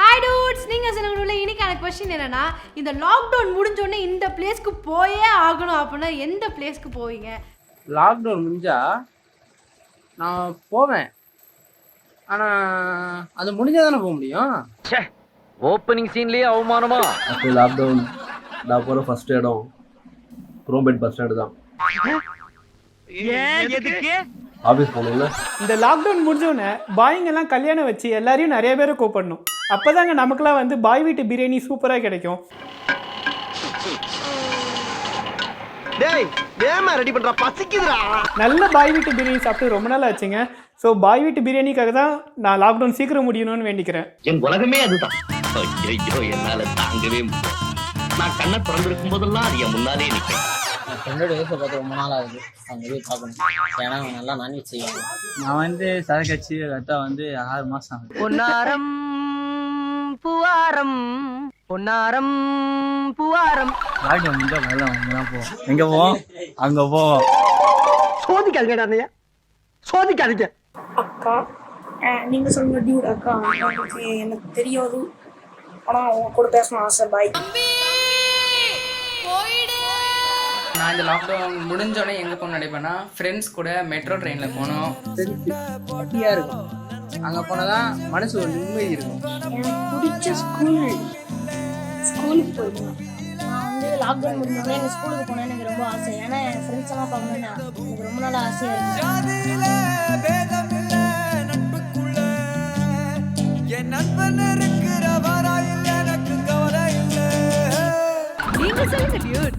Hi dudes, நீங்கள் சொன்ன இன்னைக்கான கொஸ்டின் என்னன்னா, இந்த லாக்டவுன் முடிஞ்சோடனே இந்த பிளேஸ்க்கு போயே ஆகணும் அப்படின்னா எந்த பிளேஸ்க்கு போவீங்க? லாக்டவுன் முடிஞ்சா நான் போவேன், ஆனால் அது முடிஞ்சால் தானே போக முடியும். ஓப்பனிங் சீன்லேயே அவமானமா? அப்போ லாக்டவுன் நான் போகிற ஃபர்ஸ்ட் இடம் குரோம்பேட் பஸ் ஸ்டாண்டு தான். ஆஃபீஸ் போகணும்ல. இந்த லாக்டவுன் முடிஞ்சோடனே பாய்ங்கெல்லாம் கல்யாணம் வச்சு எல்லாரையும் நிறைய பேரை கூப்பிடணும். அப்போதாங்க நமக்குலாம் வந்து பாய் வீட்டு பிரியாணி சூப்பராக கிடைக்கும். நல்ல பாய் வீட்டு பிரியாணி சாப்பிட்டு ரொம்ப நாள் ஆச்சுங்க. ஸோ பாய் வீட்டு பிரியாணிக்காக தான் நான் லாக்டவுன் சீக்கிரம் முடியணும்னு வேண்டிக்கிறேன். என் உலகமே அதுதான். ஐயோ, என்னால தாங்கவே முடியல. நான் கண்ணை திறந்திருக்கும் போதெல்லாம் அது என் முன்னாலே நிற்கிறேன். என்னோட வயசை பார்த்து ரொம்ப நாள் ஆகுது, அங்கே போய் பார்க்கணும். ஏன்னா அவங்க நல்லா நான்வெஜ் செய்வாங்க. நான் வந்து சரக்கட்சி கரெக்டாக வந்து 6 மாதம் ஆகுது. பொன்னாரம் பூவாரம், பொன்னாரம் பூவாரம். லாக்டவுன் முடிஞ்சால் முதல்ல அவங்க தான் போவோம். எங்கே போவோம்? அங்கே போவோம். சோதிக்காதீங்க, சோதிக்காதீங்க. அக்கா, நீங்கள் சொல்லுங்க டியூட். அக்கா எனக்கு தெரியாது, ஆனால் அவங்க கூட பேசணும் ஆசை. பாய். நான் இந்த லாக்டவுன் முடிஞ்சோடனே எங்கே போகணும் நினைப்பேன்னா, ஃப்ரெண்ட்ஸ் கூட மெட்ரோ ட்ரெயினில் போனோம். ஹாப்பியாக இருக்கும். அங்கே போனால் தான் மனசு ஒரு நிம்மதி இருக்கும். எனக்கு பிடிச்ச ஸ்கூலுக்கு போயிருக்கேன். நான் வந்து லாக்டவுன் முடிஞ்சோடனே எங்கள் ஸ்கூலுக்கு போனேன். எனக்கு ரொம்ப ஆசை. ஏன்னா என் ஃப்ரெண்ட்ஸ் எல்லாம் பார்க்கணும்னு எனக்கு ரொம்ப நாள் ஆசையாக இருக்கு. நீங்க சொல்லுங்க டியூட்.